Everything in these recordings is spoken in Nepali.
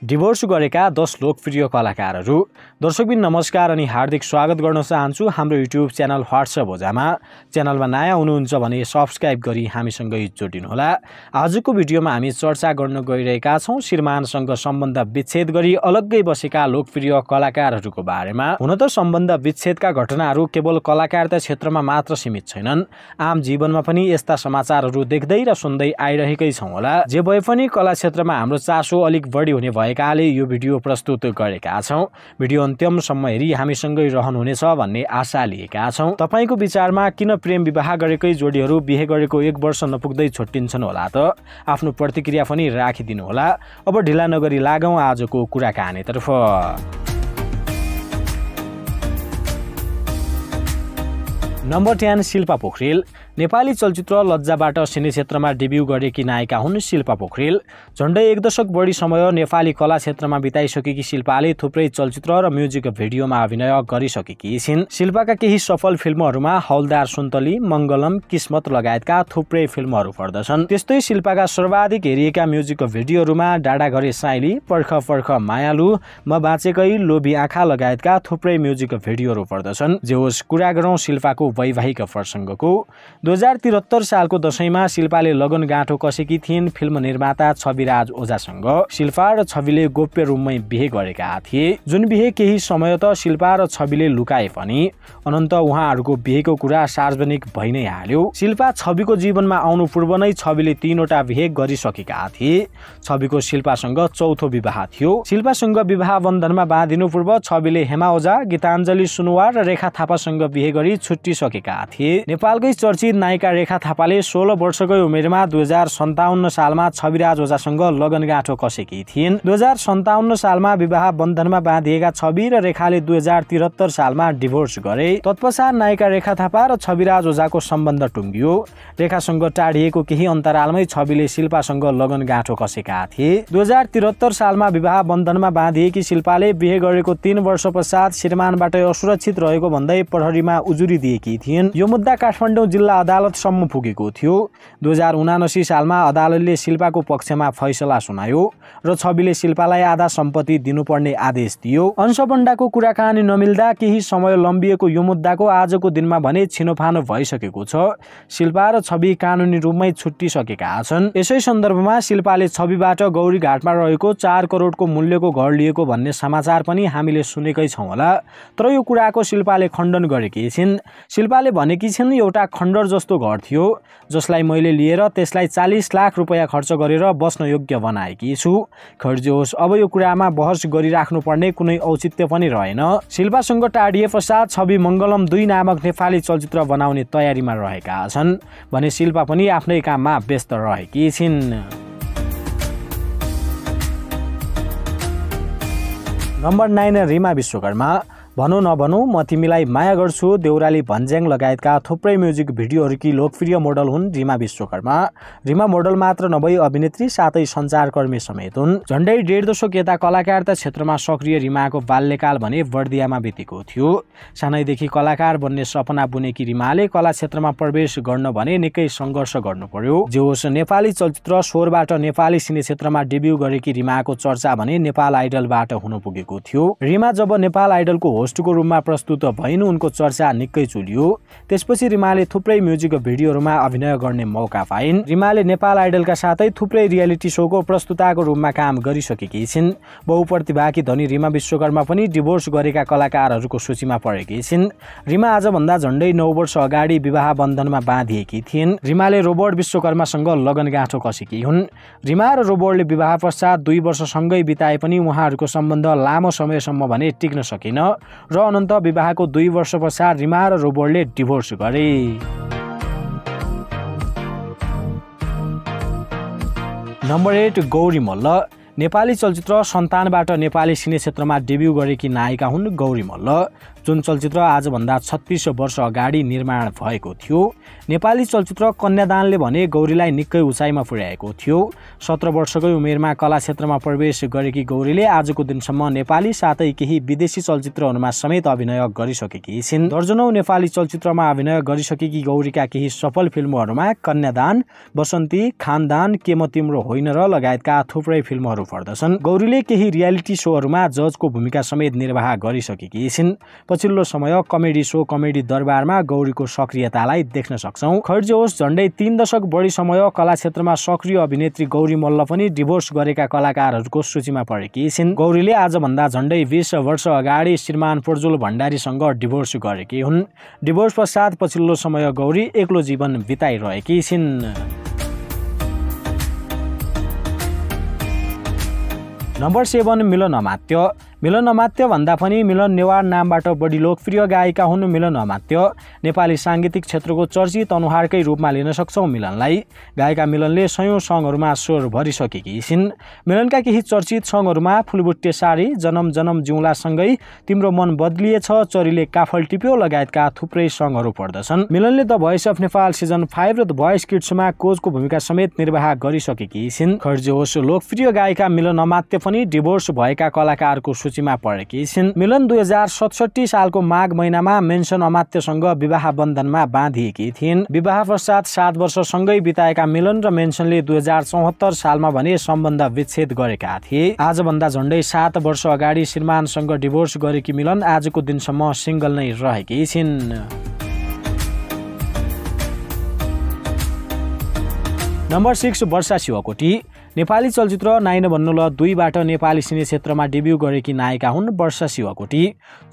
डिभोर्स गरेका 10 लोकप्रिय कलाकारहरू। दर्शकबिन नमस्कार अनि हार्दिक स्वागत गर्न चाहन्छु हाम्रो युट्युब च्यानल व्हाट्सएप होजामा। च्यानलमा नयाँ हुनुहुन्छ भने सब्स्क्राइब गरी हामीसँगै जोडिनुहोला। आजको भिडियोमा हामी चर्चा गर्न गइरहेका छौं श्रीमानसँग सम्बन्ध विच्छेद गरी अलग्गै बसेका लोकप्रिय कलाकारहरूको बारेमा। हुन त सम्बन्ध विच्छेदका घटनाहरू केवल कलाकारिता क्षेत्रमा मात्र सीमित छैनन्, आम जीवनमा पनि यस्ता समाचारहरू देख्दै र सुन्दै आइरहेकै छौं होला। जे भए पनि कला क्षेत्रमा हाम्रो चासो अलिक बढी हुने भएकाले यो भिडियो प्रस्तुत गरेका छौं। भिडियो अन्त्यसम्म हेरी हामीसँगै रहनुहुनेछ भन्ने आशा लिएका छौं। तपाईको विचारमा किन प्रेम विवाह गरेकै जोडीहरू बिहे गरेको 1 वर्ष नपुग्दै छुट्टिन्छन् होला त? आफ्नो प्रतिक्रिया पनि राखिदिनु होला। अब ढिला नगरी लागौं आजको कुराकानीतर्फ। नम्बर 10 शिल्पा पोखरेल। नेपाली चलचित्र लज्जाबाट सिने क्षेत्रमा डेब्यु गरेकी नायिका हुन् शिल्पा पोखरेल। झण्डै 1 दशक बढी समय नेपाली कला क्षेत्रमा बिताइसकेकी शिल्पाले थुप्रै चलचित्र र म्युजिक भिडियोमा अभिनय गरिसकेकी छिन्। शिल्पाका केही सफल फिल्महरूमा हवलदार सुन्तली, मङ्गलम, किस्मत लगायतका थुप्रै फिल्महरू पर्दछन्। त्यस्तै शिल्पाका सर्वाधिक हेरिएका म्युजिक भिडियोहरूमा डाँडाघरे साइली, पर्ख पर्ख मायालु, म बाँचेकै, लोभी आँखा लगायतका थुप्रै म्युजिक भिडियोहरू पर्दछन्। जे होस्, कुरा गरौँ शिल्पाको वैवाहिक प्रसङ्गको। 2073 सालको दशैंमा शिल्पाले लगनगाँठो कसेकी थिइन् फिल्म निर्माता छविराज ओझासँग। शिल्पा र छविले गोप्य रूपमै बिहे गरेका थिए, जुन बिहे केही समय त शिल्पा र छविले लुकाए पनि अनन्त उहाँहरूको बिहेको कुरा सार्वजनिक भइ नै हाल्यो। शिल्पा छविको जीवनमा आउनु पूर्व नै छविले 3 वटा बिहे गरिसकेका थिए। छविको शिल्पासँग चौथो विवाह थियो। शिल्पासँग विवाह बन्धनमा बाँधिनु पूर्व छविले हेमा ओझा, गीताञ्जली सुनुवार र रेखा थापासँग बिहे गरी छुट्टिसकेका थिए। नेपालकै चर्चित नायिका रेखा थापाले 16 वर्षकै उमेरमा 2057 सालमा छविराज ओझासँग लगनगाँठो कसेकी थिइन्। 2057 सालमा विवाह बन्धनमा बाँधिएका छवि र रेखाले 2073 सालमा डिभोर्स गरे। तत्पश्चात नायिका रेखा थापा र छविराज ओझाको सम्बन्ध टुङ्गियो। रेखासँग टाढिएको केही अन्तरालमै छविले शिल्पासँग लगनगाँठो कसेका थिए। 2073 सालमा विवाह बन्धनमा बाँधिएकी शिल्पाले बिहे गरेको 3 वर्ष पश्चात श्रीमानबाट असुरक्षित रहेको भन्दै प्रहरीमा उजुरी दिएकी थिइन्। यो मुद्दा काठमाडौँ जिल्ला अदालतसम्म पुगेको थियो। 2079 सालमा अदालतले शिल्पाको पक्षमा फैसला सुनायो र छविले शिल्पालाई आधा सम्पत्ति दिनुपर्ने आदेश दियो। अंशबन्डाको कुराकानी नमिल्दा केही समय लम्बिएको यो मुद्दाको आजको दिनमा भने छिनोफानो भइसकेको छ। शिल्पा र छवि कानुनी रूपमै छुट्टिसकेका छन्। यसै सन्दर्भमा शिल्पाले छविबाट गौरीघाटमा रहेको 4 करोडको मूल्यको घर लिएको भन्ने समाचार पनि हामीले सुनेकै छौं होला। तर यो कुराको शिल्पाले खण्डन गरेकी छिन्। शिल्पाले भनेकी छिन्, एउटा खण्डर जस्तो घर थियो जसलाई मैले लिएर त्यसलाई 40 लाख रुपैयाँ खर्च गरेर बस्न योग्य बनाएकी छु। खैर होस्, अब यो कुरामा बहस गरिराख्नु पर्ने कुनै औचित्य पनि रहेन। शिल्पासँग टाढिए पश्चात छवि मङ्गलम 2 नामक नेपाली चलचित्र बनाउने तयारीमा रहेका छन् भने शिल्पा पनि आफ्नै काममा व्यस्त रहेकी छिन्। नम्बर 9 रिमा विश्वकर्मा। भनौँ नभनौँ म तिमीलाई माया गर्छु, देउराली भन्ज्याङ लगायतका थुप्रै म्युजिक भिडियोहरूकी लोकप्रिय मोडल हुन् रिमा विश्वकर्मा। रिमा मोडल मात्र नभई अभिनेत्री साथै सञ्चारकर्मी समेत हुन्। झण्डै 1.5 दशक यता कलाकारिता क्षेत्रमा सक्रिय रिमाको बाल्यकाल भने बर्दियामा बितेको थियो। सानैदेखि कलाकार बन्ने सपना बुनेकी रिमाले कला क्षेत्रमा प्रवेश गर्न भने निकै सङ्घर्ष गर्नु पर्यो। जे होस्, नेपाली चलचित्र स्वरबाट नेपाली सिने क्षेत्रमा डेब्यु गरेकी रिमाको चर्चा भने नेपाल आइडलबाट हुन पुगेको थियो। रिमा जब नेपाल आइडलको होस्टको रूपमा प्रस्तुत भइन् उनको चर्चा निकै चुल्यो। त्यसपछि रिमाले थुप्रै म्युजिक भिडियोहरूमा अभिनय गर्ने मौका पाइन्। रिमाले नेपाल आइडलका साथै थुप्रै रियालिटी शोको प्रस्तुताको रूपमा काम गरिसकेकी छिन्। बहुप्रतिभाकी धनी रिमा विश्वकर्मा पनि डिभोर्स गरेका कलाकारहरूको सूचीमा परेकी छिन्। रिमा आजभन्दा झण्डै 9 वर्ष अगाडि विवाह बन्धनमा बाँधिएकी थिइन्। रिमाले रोबर्ट विश्वकर्मासँग लगनगाँठो कसेकी हुन्। रिमा र रोबर्टले विवाह पश्चात 2 वर्षसँगै बिताए पनि उहाँहरूको सम्बन्ध लामो समयसम्म भने टिक्न सकेन र अनन्त विवाहको 2 वर्ष पश्चात रिमा र रोबर्टले डिभोर्स गरे। नम्बर 8 गौरी मल्ल। नेपाली चलचित्र सन्तानबाट नेपाली सिने क्षेत्रमा डेब्यु गरेकी नायिका हुन् गौरी मल्ल। जुन चलचित्र आजभन्दा 36 वर्ष अगाडि निर्माण भएको थियो। नेपाली चलचित्र कन्यादानले भने गौरीलाई निकै उचाइमा पुर्याएको थियो। 17 वर्षकै उमेरमा कला क्षेत्रमा प्रवेश गरेकी गौरीले आजको दिनसम्म नेपाली साथै केही विदेशी चलचित्रहरूमा समेत अभिनय गरिसकेकी छिन्। दर्जनौं नेपाली चलचित्रमा अभिनय गरिसकेकी गौरीका केही सफल फिल्महरूमा कन्यादान, बसन्ती, खानदान, के म तिम्रो होइन र लगायतका थुप्रै फिल्महरू पर्दछन्। गौरीले केही रियालिटी शोहरूमा जजको भूमिका समेत निर्वाह गरिसकेकी छिन्। पछिल्लो समय कमेडी शो कमेडी दरबारमा गौरीको सक्रियतालाई देख्न सक्छौं। खैर होस्, झण्डै 3 दशक बढी समय कला क्षेत्रमा सक्रिय अभिनेत्री गौरी मल्ल पनि डिभोर्स गरेका कलाकारहरूको सूचीमा परेकी छिन्। गौरीले आजभन्दा झण्डै 20 वर्ष अगाडि श्रीमान प्रज्वल भण्डारीसँग डिभोर्स गरेकी हुन्। डिभोर्स पश्चात पछिल्लो समय गौरी एक्लो जीवन बिताइरहेकी छिन्। नम्बर 7 मिलन अमात्य। मिलन अमात्य भन्दा पनि मिलन नेवार नामबाट बढी लोकप्रिय गायिका हुन् मिलन अमात्य। नेपाली साङ्गीतिक क्षेत्रको चर्चित अनुहारकै रूपमा लिन सक्छौं मिलनलाई। गायिका मिलनले सयौं सङ्गहरूमा स्वर भरिसकेकी छिन्। मिलनका केही चर्चित सङ्गहरूमा फुलबुट्टे साडी, जनम जनम जिउँलासँगै तिम्रो मन बदलिएछ, चरीले काफल टिप्यो लगायतका थुप्रै सङ्गहरू पर्दछन्। मिलनले the voice of Nepal season 5 र द भोइस किड्समा कोचको भूमिका समेत निर्वाह गरिसकेकी छिन्। खैर होस्, लोकप्रिय गायिका मिलन अमात्य पनि डिभोर्स भएका कलाकारको सूचीमा परेकी छिन्। मिलन 2067 सालको माघ महिनामा मेन्सन अमात्यसँग विवाह बन्धनमा बाँधिएकी थिइन्। विवाह पश्चात 7 वर्षसँगै बिताएका मिलन र मेन्सनले 2074 सालमा भने सम्बन्ध विच्छेद गरेका थिए। आजभन्दा झण्डै 7 वर्ष अगाडि श्रीमानसँग डिभोर्स गरेकी मिलन आजको दिनसम्म सिंगल नै रहेकी छिन्। नम्बर 6 वर्षा शिवकोटी। नेपाली चलचित्र नाइ नभन्नु ल 2 बाट नेपाली सिने क्षेत्रमा डेब्यू गरेकी नायिका हुन् वर्षा शिवकोटी।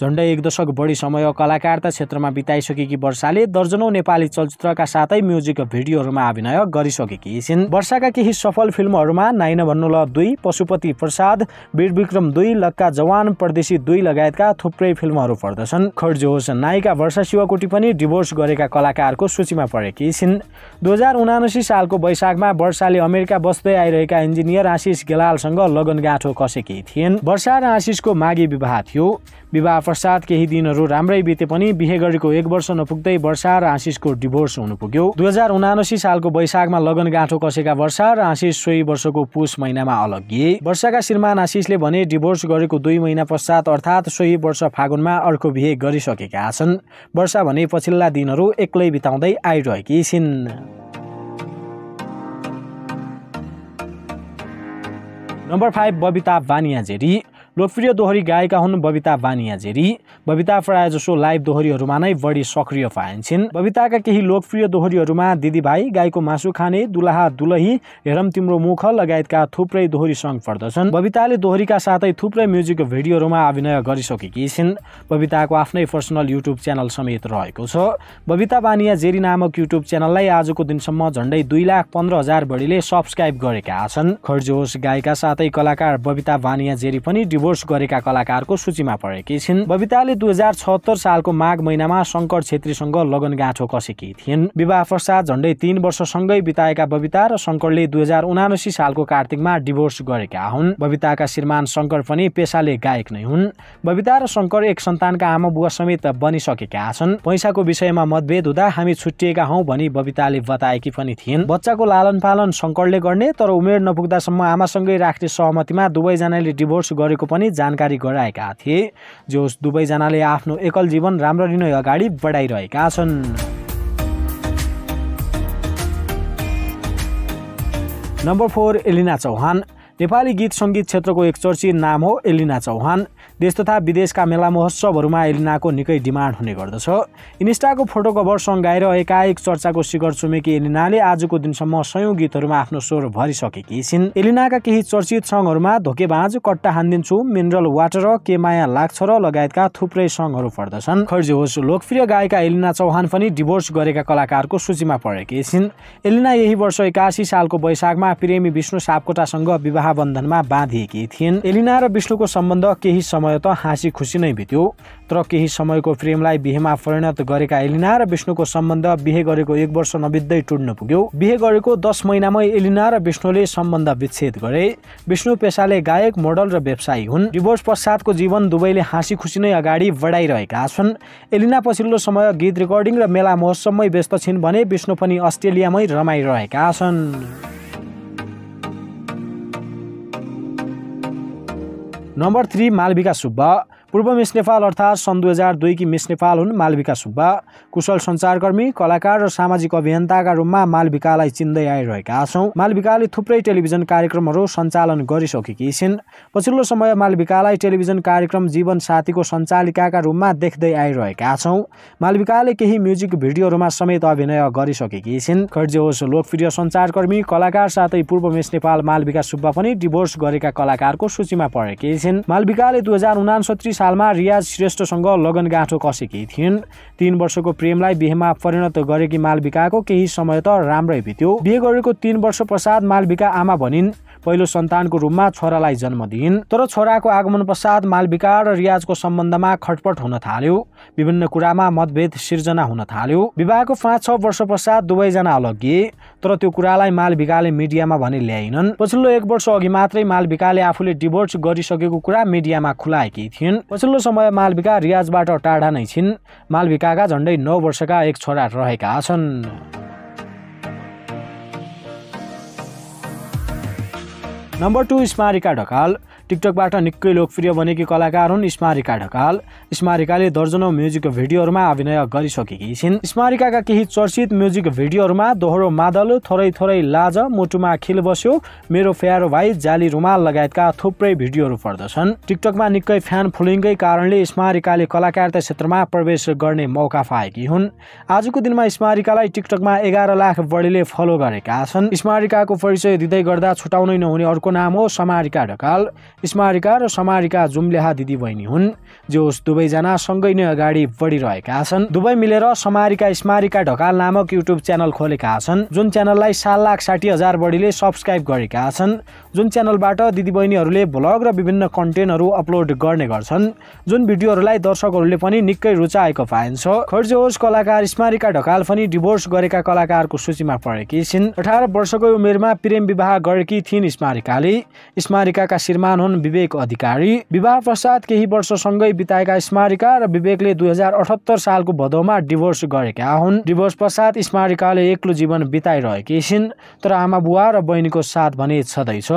झण्डै 1 दशक बढी समय कलाकारिता क्षेत्रमा बिताइसकेकी वर्षाले दर्जनौं नेपाली चलचित्रका साथै म्युजिक भिडियोहरूमा अभिनय गरिसकेकी छिन्। वर्षाका केही सफल फिल्महरूमा नाइ नभन्नु ल 2, पशुपति प्रसाद, वीर विक्रम 2, लक्का जवान, परदेशी 2 लगायतका थुप्रै फिल्महरू पर्दछन्। खैर होस्, नायिका वर्षा शिवकोटी पनि डिभोर्स गरेका कलाकारको सूचीमा परेकी छिन्। 2079 सालको वैशाखमा वर्षाले अमेरिका बस्दै आइरहेका इन्जिनियर आशिष गेलालसँग लगनगाँठो कसेकी थिइन्। वर्षा र आशिषको माघी विवाह थियो। विवाह पश्चात केही दिनहरू राम्रै बिते पनि बिहे गरेको 1 वर्ष नपुग्दै वर्षा र आशिषको डिभोर्स हुनु पुग्यो। 2079 सालको वैशाखमा लगनगाँठो कसेका वर्षा र आशिष सोही वर्षको पुष महिनामा अलग्गिए। वर्षाका श्रीमान आशिषले भने डिभोर्स गरेको 2 महिना पश्चात अर्थात् सोही वर्ष फागुनमा अर्को बिहे गरिसकेका छन्। वर्षा भने पछिल्ला दिनहरू एक्लै बिताउँदै आइरहेकी छिन्। नम्बर 5 बबिता बानियाजेरी। लोकप्रिय दोहोरी गायिका हुन् बबिता बानियाजेरी। बबिता प्रायजसो लाइभ दोहोरीहरूमा नै बढी सक्रिय पाइन्छन्। बबिताका केही लोकप्रिय दोहोरीहरूमा दिदीभाइ, गाईको मासु खाने, दुलहा दुलही, हेरम तिम्रो मुख लगायतका थुप्रै दोहोरी सङ्ग पर्दछन्। बबिताले दोहोरीका साथै थुप्रै म्युजिक भिडियोहरूमा अभिनय गरिसकेकी छिन्। बबिताको आफ्नै पर्सनल युट्युब च्यानल समेत रहेको छ। बबिता बानियाजेरी नामक युट्युब च्यानललाई आजको दिनसम्म झण्डै 2,15,000 बढीले सब्स्क्राइब गरेका छन्। खैर होस्, गायिका साथै कलाकार बबिता बानियाजेरी पनि डिभोर्स गरेका कलाकारको सूचीमा परेकी छिन्। बबिताले 2076 सालको माघ महिनामा शङ्कर छेत्रीसँग लगनगाँठो कसेकी थिइन्। विवाह पश्चात झण्डै 3 वर्षसँगै बिताएका बबिता र शङ्करले 2079 सालको कार्तिकमा डिभोर्स गरेका हुन्। बबिताका श्रीमान शङ्कर पनि पेशाले गायक नै हुन्। बबिता र शङ्कर एक सन्तानका आमा बुवा समेत बनिसकेका छन्। पैसाको विषयमा मतभेद हुँदा हामी छुट्टिएका हौं भनी बबिताले बताएकी पनि थिइन्। बच्चाको लालन पालन शङ्करले गर्ने, तर उमेर नपुग्दासम्म आमासँगै राख्ने सहमतिमा दुवैजनाले डिभोर्स गरेको पनि जानकारी गराएका थिए। जोस दुवैजनाले आफ्नो एकल जीवन राम्ररी नै अगाडि बढाइरहेका छन्। नम्बर 4 एलिना चौहान। नेपाली गीत सङ्गीत क्षेत्रको एक चर्चित नाम हो एलिना चौहान। देश तथा विदेशका मेला महोत्सवहरूमा एलिनाको निकै डिमान्ड हुने गर्दछ। इन्स्टाको फोटो कभर सङ्ग गाएर एकाएक चर्चाको शिखर चुमेकी एलिनाले आजको दिनसम्म सयौं गीतहरूमा आफ्नो स्वर भरिसकेकी छिन्। एलिनाका केही चर्चित सङ्गहरूमा धोकेबाज, कट्टा हान्दिन्छु, मिनरल वाटर, के माया लाग्छ र लगायतका थुप्रै सङ्गहरू पर्दछन्। खैर होस्, लोकप्रिय गायिका एलिना चौहान पनि डिभोर्स गरेका कलाकारको सूचीमा परेकी छिन्। एलिना यही वर्ष 81 सालको वैशाखमा प्रेमी विष्णु सापकोटासँग विवाह बन्धनमा बाँधिएकी थिइन्। एलिना र विष्णुको सम्बन्ध केही समय त हाँसी खुसी नै बित्यो, तर केही समयको प्रेमलाई बिहेमा परिणत गरेका एलिना र विष्णुको सम्बन्ध बिहे गरेको 1 वर्ष नबित्दै टुट्न पुग्यो। बिहे गरेको 10 महिनामै एलिना र विष्णुले सम्बन्ध विच्छेद गरे। विष्णु पेशाले गायक, मोडल र व्यवसायी हुन्। डिभोर्स पश्चातको जीवन दुवैले हाँसी खुसी नै अगाडि बढाइरहेका छन्। एलिना पछिल्लो समय गीत रेकर्डिङ र मेला महोत्सवमै व्यस्त छिन् भने विष्णु पनि अस्ट्रेलियामै रमाइरहेका छन्। नम्बर 3 मालविका सुब्बा। पूर्व मिस नेपाल अर्थात् सन् 2002 की मिस नेपाल हुन् मालविका सुब्बा। कुशल सञ्चारकर्मी, कलाकार र सामाजिक अभियन्ताका रूपमा मालविकालाई चिन्दै आइरहेका छौँ। मालविकाले थुप्रै टेलिभिजन कार्यक्रमहरू सञ्चालन गरिसकेकी छिन्। पछिल्लो समय मालविकालाई टेलिभिजन कार्यक्रम जीवन साथीको सञ्चालिकाका रूपमा देख्दै आइरहेका छौँ। मालविकाले केही म्युजिक भिडियोहरूमा समेत अभिनय गरिसकेकी छिन्। खैर होस्, लोकप्रिय सञ्चारकर्मी, कलाकार साथै पूर्व मिस नेपाल मालविका सुब्बा पनि डिभोर्स गरेका कलाकारको सूचीमा परेकी छिन्। मालविकाले 2069 सालमा रियाज श्रेष्ठसँग लगनगाँठो कसेकी थिइन्। 3 वर्षको प्रेमलाई बिहेमा परिणत गरेकी मालविकाको केही समय त राम्रै बित्यो। बिहे गरेको 3 वर्ष पश्चात मालविका आमा बनिन्। पहिलो सन्तानको रूपमा छोरालाई जन्म दिइन्। तर छोराको आगमन पश्चात मालविका र रियाजको सम्बन्धमा खटपट हुन थाल्यो। विभिन्न कुरामा मतभेद सिर्जना हुन थाल्यो। विवाहको 5-6 वर्ष पश्चात दुवैजना अलग्गिए। तर त्यो कुरालाई मालविकाले मिडियामा भने ल्याइनन्। पछिल्लो 1 वर्ष अघि मात्रै मालविकाले आफूले डिभोर्स गरिसकेको कुरा मिडियामा खुलाएकी थिइन्। पछिल्लो समय मालविका रियाजबाट टाढा नै छिन्। मालविकाका झन्डै 9 वर्षका एक छोरा रहेका छन्। नम्बर 2 स्मारिका ढकाल। टिकटकबाट निकै लोकप्रिय बनेकी कलाकार हुन् स्मारिका ढकाल। स्मारिकाले दर्जनौं म्युजिक भिडियोहरूमा अभिनय गरिसकेकी छिन्। स्मारिकाका केही चर्चित म्युजिक भिडियोहरूमा दोहोरो मादल, थोरै थोरै लाज, मुटुमा खिल बस्यो, मेरो प्यारो भाइ, जाली रुमाल लगायतका थुप्रै भिडियोहरू पर्दछन्। टिकटकमा निकै फ्यान फलोइङकै कारणले स्मारिकाले कलाकारिता क्षेत्रमा प्रवेश गर्ने मौका पाएकी हुन्। आजको दिनमा स्मारिकालाई टिकटकमा 11 लाख बढीले फलो गरेका छन्। स्मारिकाको परिचय दिँदै गर्दा छुटाउनै नहुने अर्को नाम हो समारिका ढकाल। स्मारिका र समारिका जुम्ल्याहा दिदी बहिनी हुन्। जोस दुवैजना सँगै नै अगाडि बढिरहेका छन्। दुवै मिलेर समारिका स्मारिका ढकाल नामक युट्युब च्यानल खोलेका छन्, जुन च्यानललाई 7,60,000 बढीले सब्स्क्राइब गरेका छन्। जुन च्यानलबाट दिदीबहिनीहरूले भ्लग र विभिन्न कन्टेन्टहरू अपलोड गर्ने गर्छन्, जुन भिडियोहरूलाई दर्शकहरूले पनि निकै रुचाएको पाइन्छ। खर्च होस्, कलाकार स्मारिका ढकाल पनि डिभोर्स गरेका कलाकारको सूचीमा परेकी छिन्। 18 वर्षको उमेरमा प्रेम विवाह गरेकी थिइन् स्मारिकाले। स्मारिकाका श्रीमान हुन् विवेक अधिकारी। विवाह पश्चात केही वर्षसँगै बिताएका स्मारिका र विवेकले 2078 सालको भदौमा डिभोर्स गरेका हुन्। डिभोर्स पश्चात स्मारिकाले एक्लो जीवन बिताइरहेकी छिन्, तर आमा बुवा र बहिनीको साथ भने छँदैछ।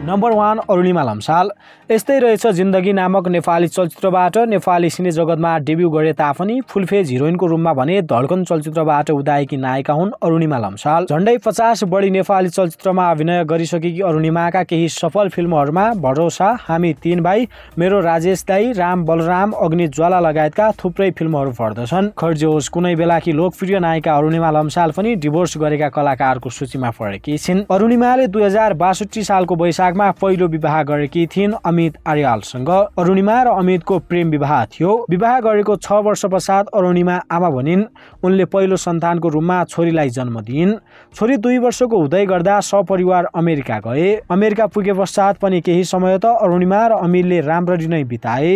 नम्बर 1 अरुणिमा लम्साल। यस्तै रहेछ जिन्दगी नामक नेपाली चलचित्रबाट नेपाली सिने जगतमा डेब्यू गरे तापनि फुलफेज हिरोइनको रूपमा भने धड्कन चलचित्रबाट उदाएकी नायिका हुन् अरुणिमा लम्साल। झन्डै 50 बढी नेपाली चलचित्रमा अभिनय गरिसकेकी अरुणिमाका केही सफल फिल्महरूमा भरोसा, हामी 3 भाइ, मेरो राजेश दाई, राम बलराम, अग्नि ज्वाला लगायतका थुप्रै फिल्महरू पर्दछन्। खर्जोस, कुनै बेलाकी लोकप्रिय नायिका अरुणिमा लम्साल पनि डिभोर्स गरेका कलाकारको सूचीमा परेकी छिन्। अरुणिमाले 2062 सालको वैशाखमा पहिलो विवाह गरेकी थिइन् अमित आर्यालसँग। अरुणिमा र अमितको प्रेम विवाह थियो। विवाह गरेको 6 वर्ष पश्चात अरुणिमा आमा बनिन्। उनले पहिलो सन्तानको रूपमा छोरीलाई जन्म दिइन्। छोरी 2 वर्षको हुँदै गर्दा सपरिवार अमेरिका गए। अमेरिका पुगे पश्चात पनि केही समय त अरुणिमा र अमितले राम्ररी नै बिताए।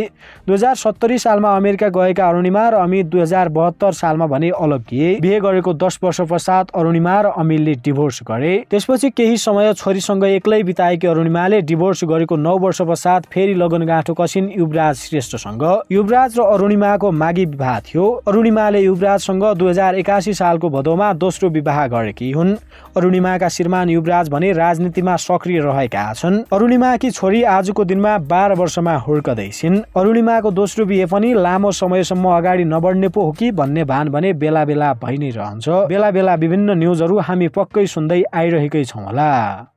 2070 सालमा अमेरिका गएका अरुणिमा र अमित 2072 सालमा भने अलग्गिए। बिहे गरेको 10 वर्ष पश्चात अरुणिमा र अमितले डिभोर्स गरे। त्यसपछि केही समय छोरीसँग एक्लै बिताएकी अरुणिमाले डिभोर्स गरेको 9 वर्ष पश्चात फेरि लगनगाँठो कसिन् युवराज श्रेष्ठसँग। युवराज र अरुणिमाको मागी विवाह थियो। अरुणिमाले युवराजसँग 2081 सालको भदौमा दोस्रो विवाह गरेकी हुन्। अरुणिमाका श्रीमान युवराज भने राजनीतिमा सक्रिय रहेका छन्। अरुणिमाकी छोरी आजको दिनमा 12 वर्षमा हुर्कदैछिन्। अरुणिमाको दोस्रो बिहे पनि लामो समयसम्म अगाडि नबढ्ने पो हो कि भन्ने भान भने बेला बेला भइ नै रहन्छ। बेला बेला विभिन्न न्युजहरू हामी पक्कै सुन्दै आइरहेकै छौँ होला।